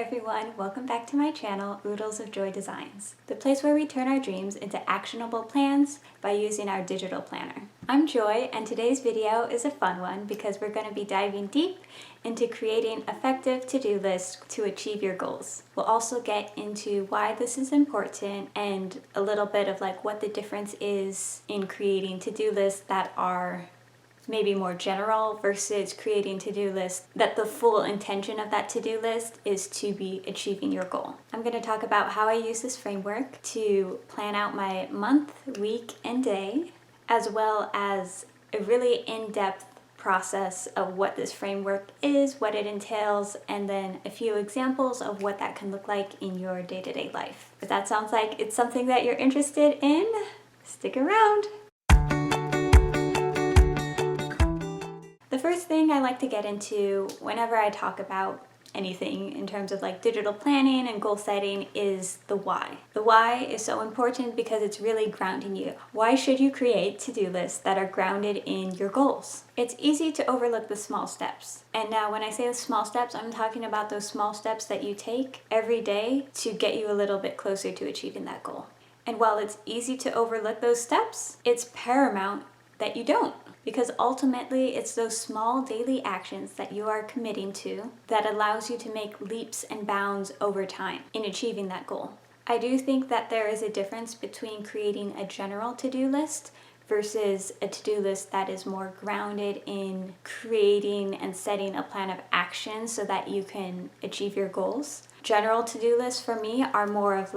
everyone, welcome back to my channel, Oodles of Joy Designs, the place where we turn our dreams into actionable plans by using our digital planner. I'm Joy, and today's video is a fun one because we're going to be diving deep into creating effective to-do lists to achieve your goals. We'll also get into why this is important and a little bit of what the difference is in creating to-do lists that are maybe more general versus creating to-do lists that the full intention of that to-do list is to be achieving your goal. I'm going to talk about how I use this framework to plan out my month, week, and day, as well as a really in-depth process of what this framework is, what it entails, and then a few examples of what that can look like in your day-to-day life. If that sounds like it's something that you're interested in, stick around. The first thing I like to get into whenever I talk about anything in terms of digital planning and goal setting is the why. The why is so important because it's really grounding you. Why should you create to-do lists that are grounded in your goals? It's easy to overlook the small steps. And now when I say the small steps, I'm talking about those small steps that you take every day to get you a little bit closer to achieving that goal. And while it's easy to overlook those steps, it's paramount that you don't. Because ultimately, it's those small daily actions that you are committing to that allows you to make leaps and bounds over time in achieving that goal. I do think that there is a difference between creating a general to-do list versus a to-do list that is more grounded in creating and setting a plan of action so that you can achieve your goals. General to-do lists for me are more of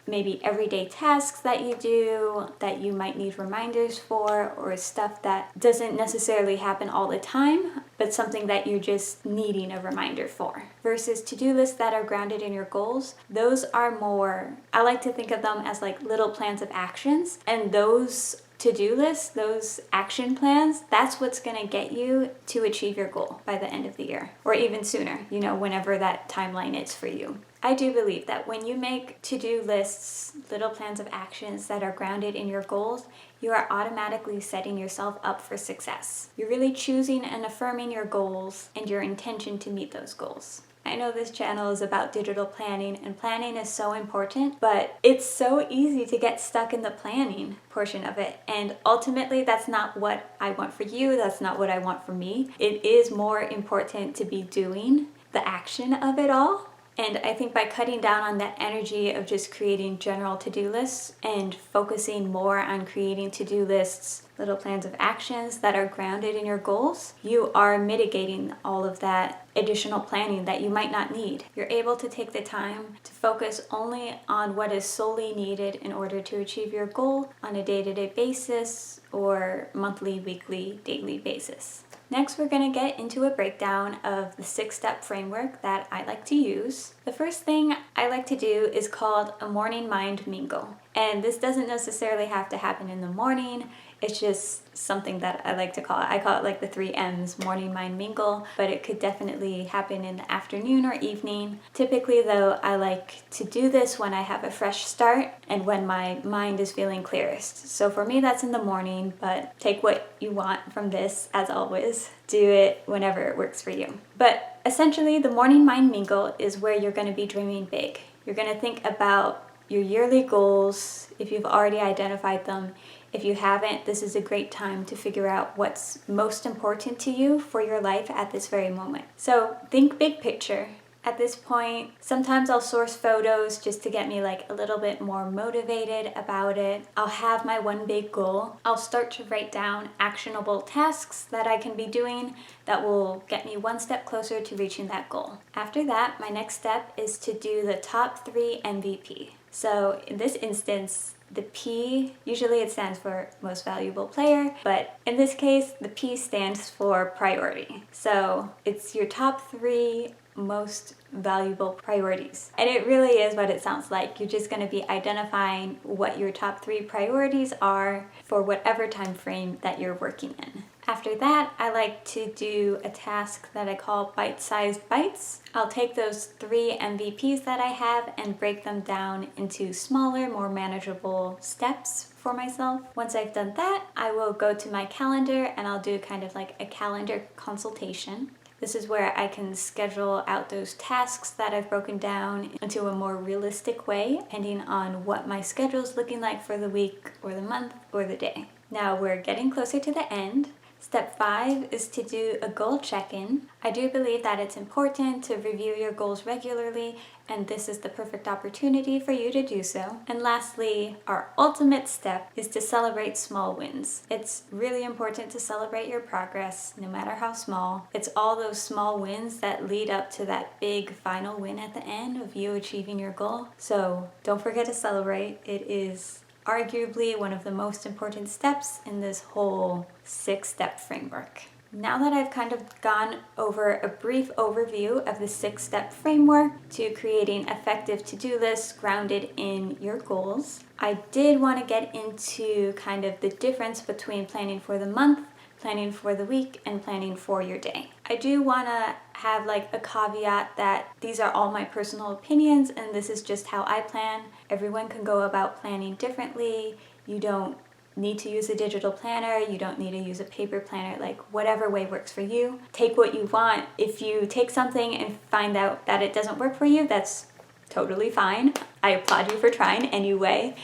maybe everyday tasks that you do that you might need reminders for, or stuff that doesn't necessarily happen all the time, but something that you're just needing a reminder for. Versus to-do lists that are grounded in your goals, those are more, I like to think of them as little plans of actions, and those to-do lists, those action plans, that's what's going to get you to achieve your goal by the end of the year, or even sooner, whenever that timeline is for you. I do believe that when you make to-do lists, little plans of actions that are grounded in your goals, you are automatically setting yourself up for success. You're really choosing and affirming your goals and your intention to meet those goals. I know this channel is about digital planning, and planning is so important, but it's so easy to get stuck in the planning portion of it. And ultimately, that's not what I want for you. That's not what I want for me. It is more important to be doing the action of it all. And I think by cutting down on that energy of just creating general to-do lists and focusing more on creating to-do lists, little plans of actions that are grounded in your goals, you are mitigating all of that additional planning that you might not need. You're able to take the time to focus only on what is solely needed in order to achieve your goal on a day-to-day basis or monthly, weekly, daily basis. Next, we're going to get into a breakdown of the 6-step framework that I like to use. The first thing I like to do is called a morning mind mingle. And this doesn't necessarily have to happen in the morning. It's just something that I like to call it. I call it the 3 M's, morning mind mingle, but it could definitely happen in the afternoon or evening. Typically though, I like to do this when I have a fresh start and when my mind is feeling clearest. So for me, that's in the morning, but take what you want from this, as always. Do it whenever it works for you. But essentially, the morning mind mingle is where you're going to be dreaming big. You're going to think about your yearly goals, if you've already identified them. If you haven't, this is a great time to figure out what's most important to you for your life at this very moment. So think big picture. At this point, sometimes I'll source photos just to get me a little bit more motivated about it. I'll have my one big goal. I'll start to write down actionable tasks that I can be doing that will get me one step closer to reaching that goal. After that, my next step is to do the top 3 MVP. So in this instance, the P, usually it stands for most valuable player, but in this case, the P stands for priority. So it's your top 3 most valuable priorities. And it really is what it sounds like. You're just going to be identifying what your top 3 priorities are for whatever time frame that you're working in. After that, I like to do a task that I call bite-sized bites. I'll take those 3 MVPs that I have and break them down into smaller, more manageable steps for myself. Once I've done that, I will go to my calendar and I'll do kind of a calendar consultation. This is where I can schedule out those tasks that I've broken down into a more realistic way, depending on what my schedule is looking like for the week or the month or the day. Now we're getting closer to the end. Step 5 is to do a goal check-in. I do believe that it's important to review your goals regularly, and this is the perfect opportunity for you to do so. And lastly, our ultimate step is to celebrate small wins. It's really important to celebrate your progress, no matter how small. It's all those small wins that lead up to that big final win at the end of you achieving your goal. So don't forget to celebrate. It is arguably one of the most important steps in this whole 6-step framework. Now that I've kind of gone over a brief overview of the 6-step framework to creating effective to-do lists grounded in your goals, I did want to get into kind of the difference between planning for the month, planning for the week, and planning for your day. I do want to have like a caveat that these are all my personal opinions and this is just how I plan. Everyone can go about planning differently. You don't need to use a digital planner. You don't need to use a paper planner, like whatever way works for you. Take what you want. If you take something and find out that it doesn't work for you, that's totally fine. I applaud you for trying anyway,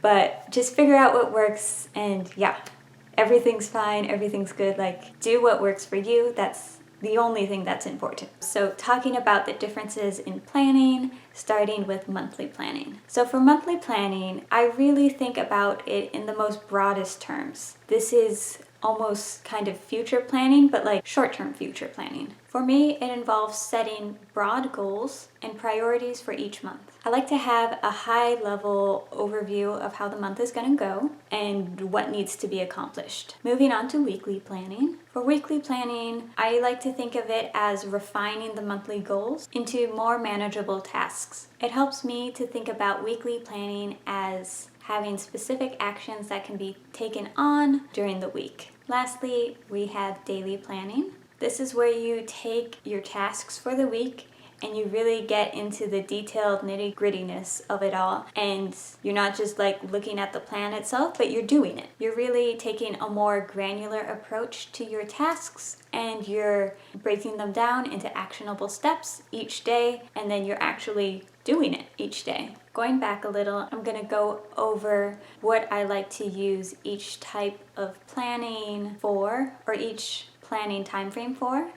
but just figure out what works and yeah. Everything's fine, everything's good, like do what works for you. That's the only thing that's important. So talking about the differences in planning, starting with monthly planning. So for monthly planning, I really think about it in the most broadest terms. This is almost kind of future planning, but like short-term future planning. For me, it involves setting broad goals and priorities for each month. I like to have a high-level overview of how the month is going to go and what needs to be accomplished. Moving on to weekly planning. For weekly planning, I like to think of it as refining the monthly goals into more manageable tasks. It helps me to think about weekly planning as having specific actions that can be taken on during the week. Lastly, we have daily planning. This is where you take your tasks for the week and you really get into the detailed nitty-grittiness of it all. And you're not just like looking at the plan itself, but you're doing it. You're really taking a more granular approach to your tasks and you're breaking them down into actionable steps each day, and then you're actually doing it each day. Going back a little, I'm going to go over what I like to use each type of planning for, or each planning time frame for.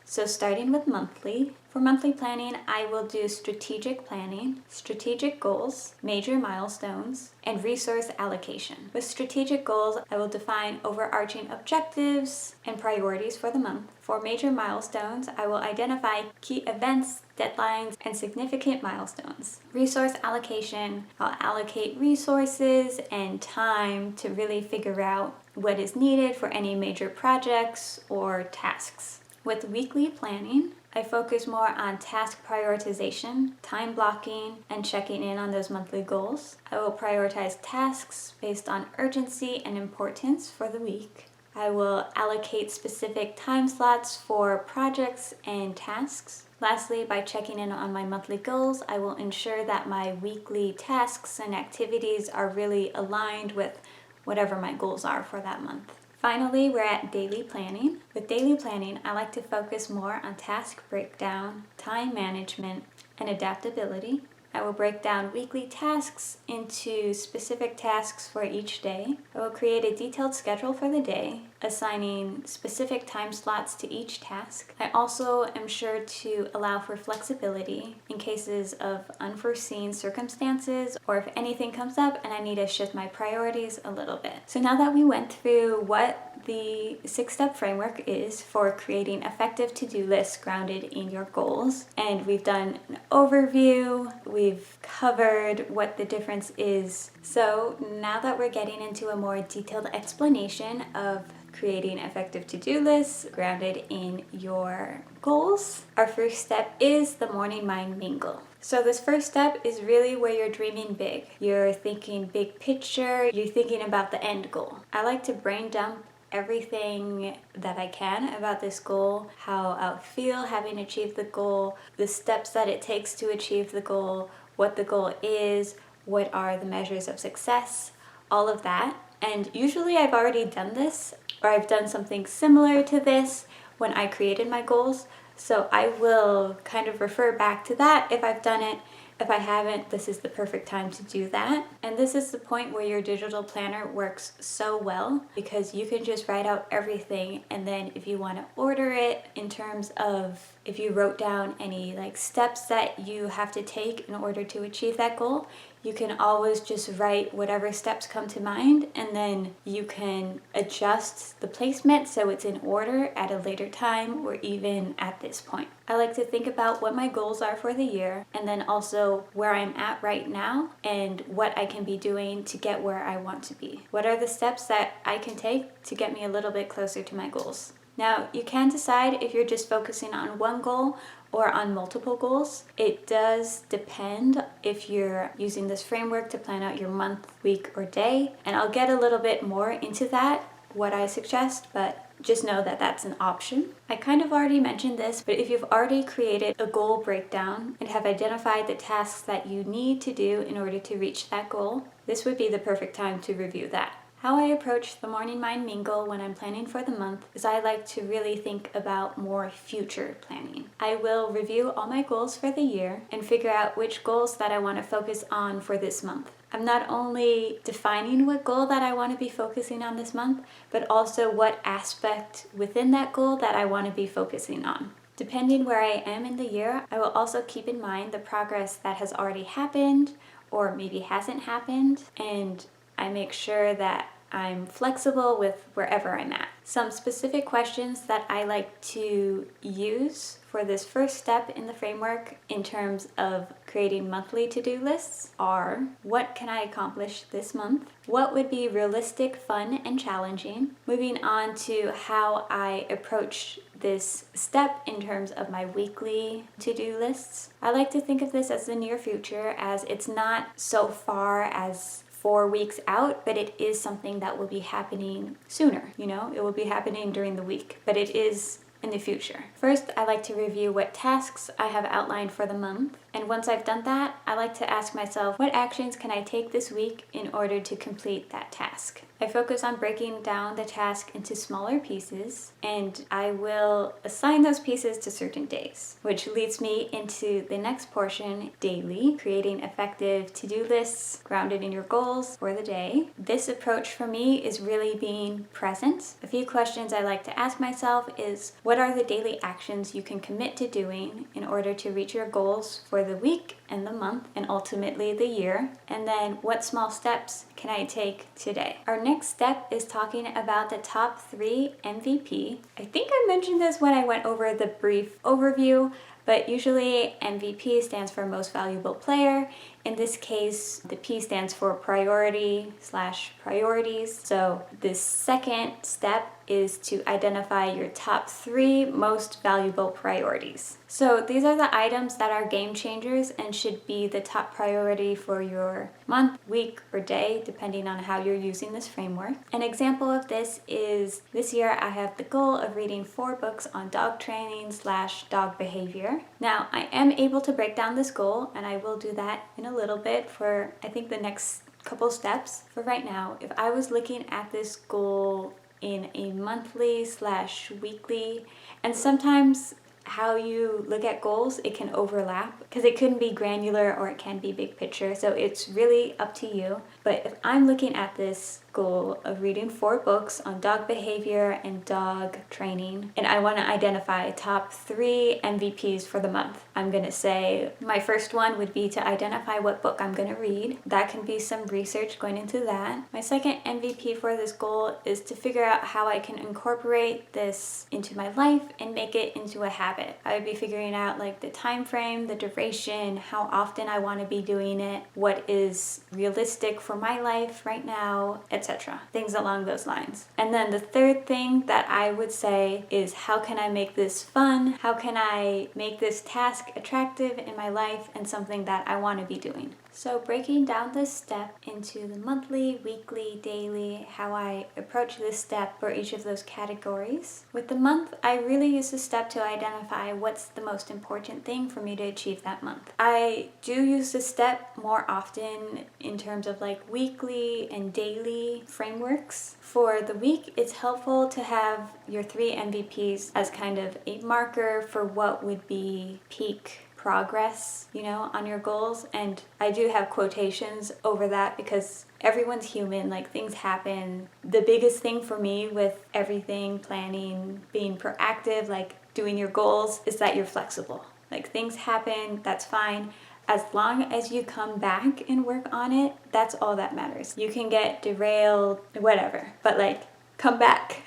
So starting with monthly. For monthly planning, I will do strategic planning, strategic goals, major milestones, and resource allocation. With strategic goals, I will define overarching objectives and priorities for the month. For major milestones, I will identify key events, deadlines, and significant milestones. Resource allocation, I'll allocate resources and time to really figure out what is needed for any major projects or tasks. With weekly planning, I focus more on task prioritization, time blocking, and checking in on those monthly goals. I will prioritize tasks based on urgency and importance for the week. I will allocate specific time slots for projects and tasks. Lastly, by checking in on my monthly goals, I will ensure that my weekly tasks and activities are really aligned with whatever my goals are for that month. Finally, we're at daily planning. With daily planning, I like to focus more on task breakdown, time management, and adaptability. I will break down weekly tasks into specific tasks for each day. I will create a detailed schedule for the day, assigning specific time slots to each task. I also am sure to allow for flexibility in cases of unforeseen circumstances or if anything comes up and I need to shift my priorities a little bit. So now that we went through what the 6-step framework is for creating effective to-do lists grounded in your goals, and we've done an overview, we've covered what the difference is. So now that we're getting into a more detailed explanation of creating effective to-do lists grounded in your goals, our first step is the morning mind mingle. So this first step is really where you're dreaming big. You're thinking big picture, you're thinking about the end goal. I like to brain dump everything that I can about this goal, how I'll feel having achieved the goal, the steps that it takes to achieve the goal, what the goal is, what are the measures of success, all of that. And usually I've already done this, or I've done something similar to this when I created my goals, So I will kind of refer back to that if I've done it. If I haven't, this is the perfect time to do that. And this is the point where your digital planner works so well, because you can just write out everything, and then if you want to order it in terms of if you wrote down any like steps that you have to take in order to achieve that goal, you can always just write whatever steps come to mind, and then you can adjust the placement so it's in order at a later time or even at this point. I like to think about what my goals are for the year, and then also where I'm at right now and what I can be doing to get where I want to be. What are the steps that I can take to get me a little bit closer to my goals? Now, you can decide if you're just focusing on one goal or on multiple goals. It does depend if you're using this framework to plan out your month, week, or day. And I'll get a little bit more into that, what I suggest, but just know that that's an option. I kind of already mentioned this, but if you've already created a goal breakdown and have identified the tasks that you need to do in order to reach that goal, this would be the perfect time to review that. How I approach the Morning Mind Mingle when I'm planning for the month is I like to really think about more future planning. I will review all my goals for the year and figure out which goals that I want to focus on for this month. I'm not only defining what goal that I want to be focusing on this month, but also what aspect within that goal that I want to be focusing on. Depending where I am in the year, I will also keep in mind the progress that has already happened or maybe hasn't happened, and I make sure that I'm flexible with wherever I'm at. Some specific questions that I like to use for this first step in the framework in terms of creating monthly to-do lists are: what can I accomplish this month? What would be realistic, fun, and challenging? Moving on to how I approach this step in terms of my weekly to-do lists. I like to think of this as the near future, as it's not so far as 4 weeks out, but it is something that will be happening sooner. It will be happening during the week, but it is in the future. First, I like to review what tasks I have outlined for the month. And once I've done that, I like to ask myself, what actions can I take this week in order to complete that task? I focus on breaking down the task into smaller pieces, and I will assign those pieces to certain days, which leads me into the next portion, daily, creating effective to-do lists grounded in your goals for the day. This approach for me is really being present. A few questions I like to ask myself is, what are the daily actions you can commit to doing in order to reach your goals for the week and the month and ultimately the year? And then what small steps can I take today? Our next step is talking about the top 3 MVP. I think I mentioned this when I went over the brief overview, but usually MVP stands for most valuable player. In this case, the P stands for priority/priorities. So this second step is to identify your top 3 most valuable priorities. So these are the items that are game changers and should be the top priority for your month, week, or day, depending on how you're using this framework. An example of this is this year I have the goal of reading 4 books on dog training/dog behavior. Now, I am able to break down this goal, and I will do that in a little bit for, I think, the next couple steps. For right now, if I was looking at this goal in a monthly/weekly, and sometimes how you look at goals, it can overlap because it can be granular or it can be big picture. So it's really up to you. But if I'm looking at this goal of reading 4 books on dog behavior and dog training, and I want to identify top 3 MVPs for the month, I'm going to say my first one would be to identify what book I'm going to read. That can be some research going into that. My second MVP for this goal is to figure out how I can incorporate this into my life and make it into a habit. I would be figuring out like the time frame, the duration, how often I want to be doing it, what is realistic for my life right now, etc. Things along those lines. And then the third thing that I would say is, how can I make this fun? How can I make this task attractive in my life and something that I want to be doing? So breaking down this step into the monthly, weekly, daily, how I approach this step for each of those categories. With the month, I really use this step to identify identify what's the most important thing for me to achieve that month. I do use this step more often in terms of like weekly and daily frameworks. For the week, it's helpful to have your 3 MVPs as kind of a marker for what would be peak progress, on your goals. And I do have quotations over that because everyone's human, like things happen. The biggest thing for me with everything, planning, being proactive, like doing your goals, is that you're flexible. Like things happen, that's fine. As long as you come back and work on it, that's all that matters. You can get derailed, whatever, but like come back.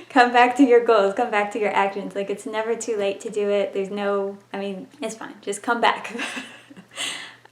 Come back to your goals, come back to your actions. Like it's never too late to do it. It's fine. Just come back.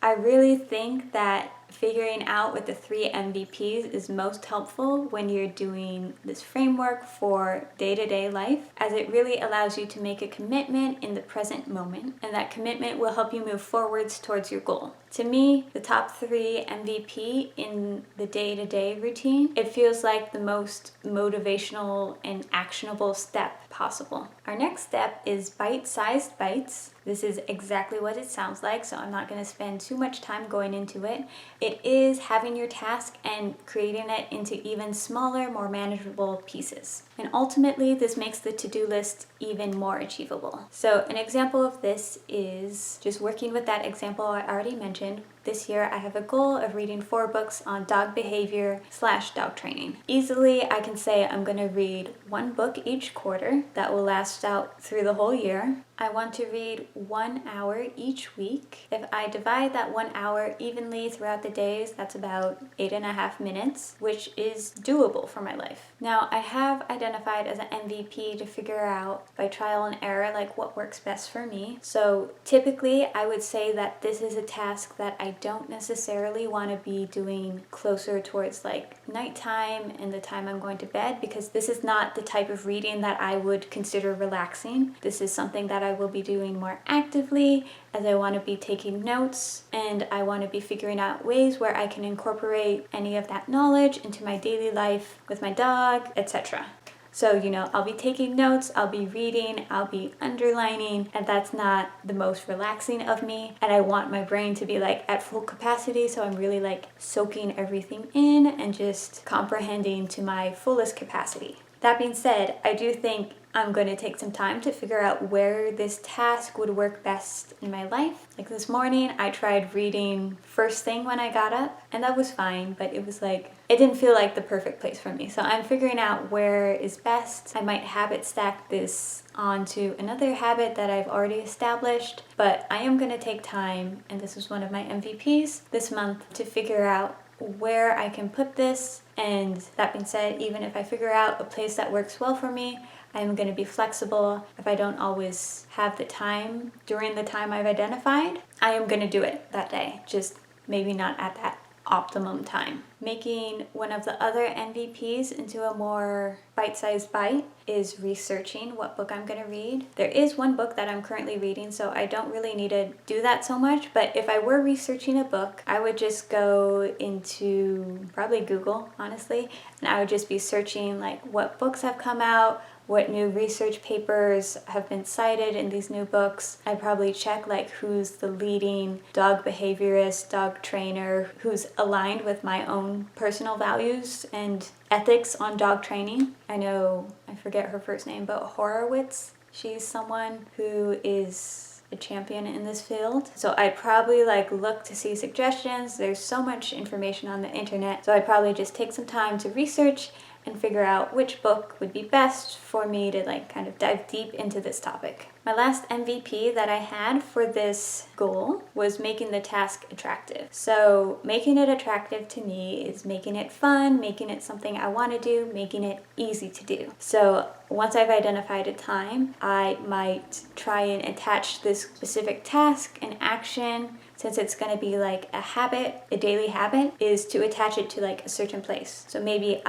I really think that figuring out what the 3 MVPs is most helpful when you're doing this framework for day-to-day life, as it really allows you to make a commitment in the present moment, and that commitment will help you move forwards towards your goal. To me, the top 3 MVP in the day-to-day routine, it feels like the most motivational and actionable step possible. Our next step is bite-sized bites. This is exactly what it sounds like, so I'm not going to spend too much time going into it. It is having your task and creating it into even smaller, more manageable pieces. And ultimately, this makes the to-do list even more achievable. So an example of this is just working with that example I already mentioned. This year, I have a goal of reading 4 books on dog behavior / dog training. Easily, I can say I'm going to read 1 book each quarter. That will last out through the whole year. I want to read 1 hour each week. If I divide that 1 hour evenly throughout the days, that's about 8.5 minutes, which is doable for my life. Now, I have identified as an MVP to figure out by trial and error, like what works best for me. So typically, I would say that this is a task that I don't necessarily want to be doing closer towards like nighttime and the time I'm going to bed, because this is not the type of reading that I would consider relaxing. This is something that I will be doing more actively, as I want to be taking notes and I want to be figuring out ways where I can incorporate any of that knowledge into my daily life with my dog, etc. So, I'll be taking notes, I'll be reading, I'll be underlining, and that's not the most relaxing of me. And I want my brain to be like at full capacity, so I'm really like soaking everything in and just comprehending to my fullest capacity. That being said, I do think I'm going to take some time to figure out where this task would work best in my life. Like this morning, I tried reading first thing when I got up, and that was fine, but it didn't feel like the perfect place for me. So I'm figuring out where is best. I might habit stack this onto another habit that I've already established, but I am going to take time, and this is one of my MVPs this month, to figure out where I can put this. And that being said, even if I figure out a place that works well for me, I'm going to be flexible. If I don't always have the time during the time I've identified, I am going to do it that day, just maybe not at that optimum time. Making one of the other MVPs into a more bite-sized bite is researching what book I'm going to read. There is one book that I'm currently reading, so I don't really need to do that so much, but if I were researching a book, I would just go into probably Google, honestly, and I would just be searching like what books have come out, what new research papers have been cited in these new books. I'd probably check like who's the leading dog behaviorist, dog trainer, who's aligned with my own personal values and ethics on dog training. I forget her first name, but Horowitz. She's someone who is a champion in this field. So I'd probably look to see suggestions. There's so much information on the internet. So I'd probably just take some time to research and figure out which book would be best for me to kind of dive deep into this topic. My last MVP that I had for this goal was making the task attractive. So making it attractive to me is making it fun, making it something I want to do, making it easy to do. So once I've identified a time, I might try and attach this specific task and action, since it's going to be like a habit, a daily habit, is to attach it to a certain place. So maybe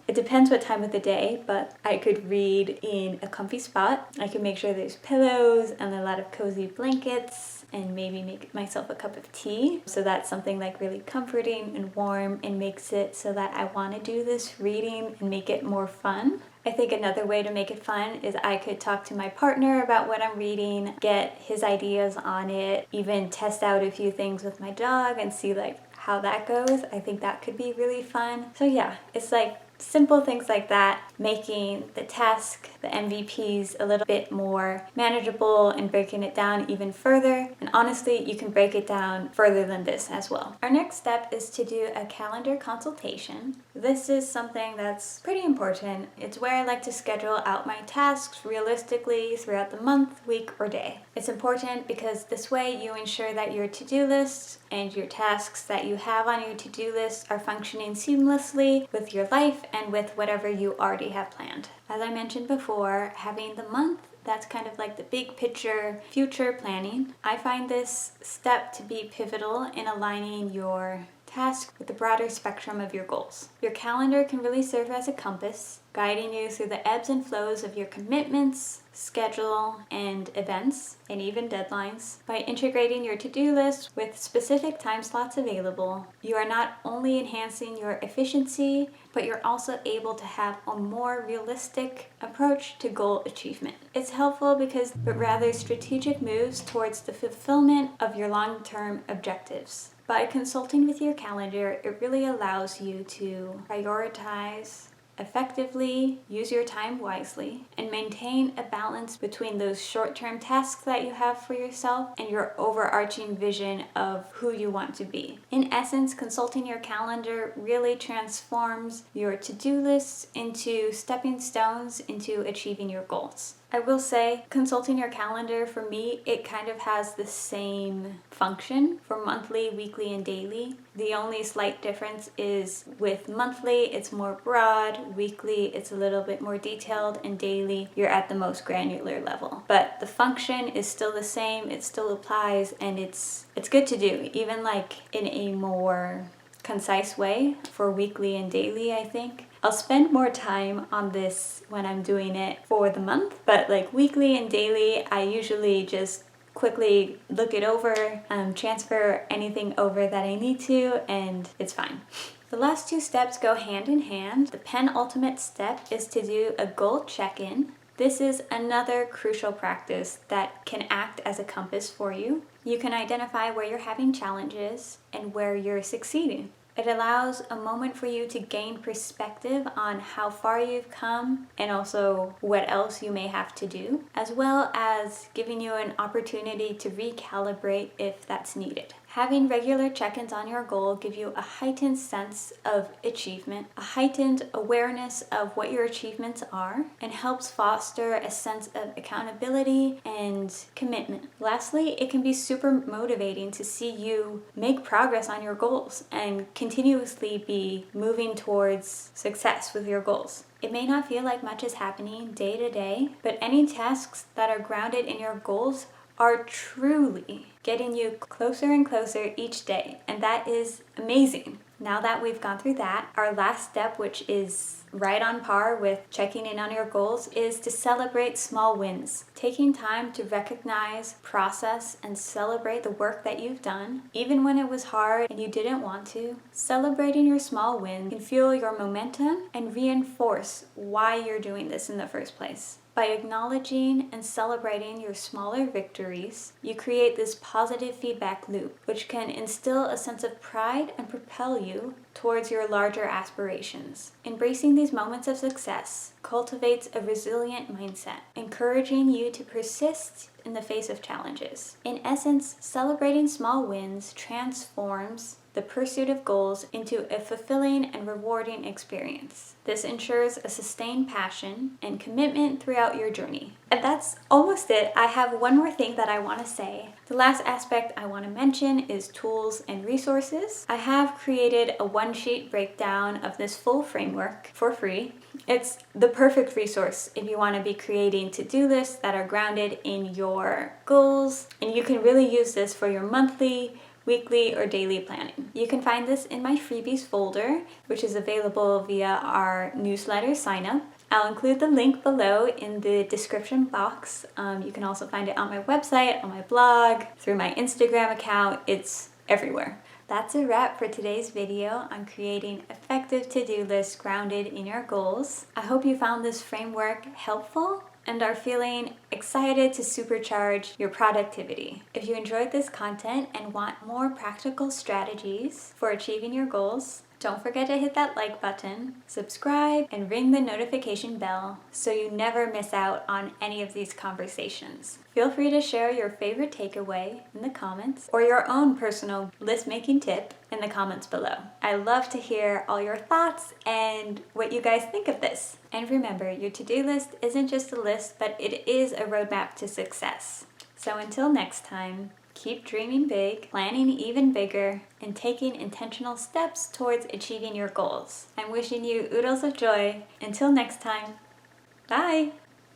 it depends what time of the day, but I could read in a comfy spot. I could make sure there's pillows and a lot of cozy blankets, and maybe make myself a cup of tea. So that's something really comforting and warm and makes it so that I want to do this reading and make it more fun. I think another way to make it fun is I could talk to my partner about what I'm reading, get his ideas on it, even test out a few things with my dog and see like how that goes. I think that could be really fun. So yeah, it's like simple things like that, making the task, the MVPs, a little bit more manageable and breaking it down even further. And honestly, you can break it down further than this as well. Our next step is to do a calendar consultation. This is something that's pretty important. It's where I like to schedule out my tasks realistically throughout the month, week, or day. It's important because this way you ensure that your to-do lists and your tasks that you have on your to-do list are functioning seamlessly with your life and with whatever you already have planned. As I mentioned before, having the month, that's kind of like the big picture future planning. I find this step to be pivotal in aligning your task with the broader spectrum of your goals. Your calendar can really serve as a compass, guiding you through the ebbs and flows of your commitments, schedule, and events, and even deadlines. By integrating your to-do list with specific time slots available, you are not only enhancing your efficiency, but you're also able to have a more realistic approach to goal achievement. It's helpful because it rather strategic moves towards the fulfillment of your long-term objectives. By consulting with your calendar, it really allows you to prioritize effectively, use your time wisely, and maintain a balance between those short-term tasks that you have for yourself and your overarching vision of who you want to be. In essence, consulting your calendar really transforms your to-do lists into stepping stones into achieving your goals. I will say, consulting your calendar, for me, it kind of has the same function for monthly, weekly, and daily. The only slight difference is with monthly, it's more broad, weekly, it's a little bit more detailed, and daily, you're at the most granular level. But the function is still the same, it still applies, and it's good to do, even like in a more concise way for weekly and daily, I think. I'll spend more time on this when I'm doing it for the month, but like weekly and daily, I usually just quickly look it over, transfer anything over that I need to, and it's fine. The last two steps go hand in hand. The penultimate step is to do a goal check-in. This is another crucial practice that can act as a compass for you. You can identify where you're having challenges and where you're succeeding. It allows a moment for you to gain perspective on how far you've come and also what else you may have to do, as well as giving you an opportunity to recalibrate if that's needed. Having regular check-ins on your goal give you a heightened sense of achievement, a heightened awareness of what your achievements are, and helps foster a sense of accountability and commitment. Lastly, it can be super motivating to see you make progress on your goals and continuously be moving towards success with your goals. It may not feel like much is happening day to day, but any tasks that are grounded in your goals are truly getting you closer and closer each day, and that is amazing. Now that we've gone through that, our last step, which is right on par with checking in on your goals, is to celebrate small wins. Taking time to recognize, process, and celebrate the work that you've done, even when it was hard and you didn't want to. Celebrating your small wins can fuel your momentum and reinforce why you're doing this in the first place. By acknowledging and celebrating your smaller victories, you create this positive feedback loop, which can instill a sense of pride and propel you towards your larger aspirations. Embracing these moments of success cultivates a resilient mindset, encouraging you to persist in the face of challenges. In essence, celebrating small wins transforms the pursuit of goals into a fulfilling and rewarding experience. This ensures a sustained passion and commitment throughout your journey. And that's almost it. I have one more thing that I want to say. The last aspect I want to mention is tools and resources. I have created a one-sheet breakdown of this full framework for free. It's the perfect resource if you want to be creating to-do lists that are grounded in your goals, and you can really use this for your monthly, weekly, or daily planning. You can find this in my freebies folder, which is available via our newsletter sign up. I'll include the link below in the description box. You can also find it on my website, on my blog, through my Instagram account. It's everywhere. That's a wrap for today's video on creating effective to-do lists grounded in your goals. I hope you found this framework helpful and are feeling excited to supercharge your productivity. If you enjoyed this content and want more practical strategies for achieving your goals, don't forget to hit that like button, subscribe, and ring the notification bell so you never miss out on any of these conversations. Feel free to share your favorite takeaway in the comments or your own personal list making tip in the comments below. I love to hear all your thoughts and what you guys think of this. And remember, your to-do list isn't just a list, but it is a roadmap to success. So until next time, keep dreaming big, planning even bigger, and taking intentional steps towards achieving your goals. I'm wishing you oodles of joy. Until next time, bye!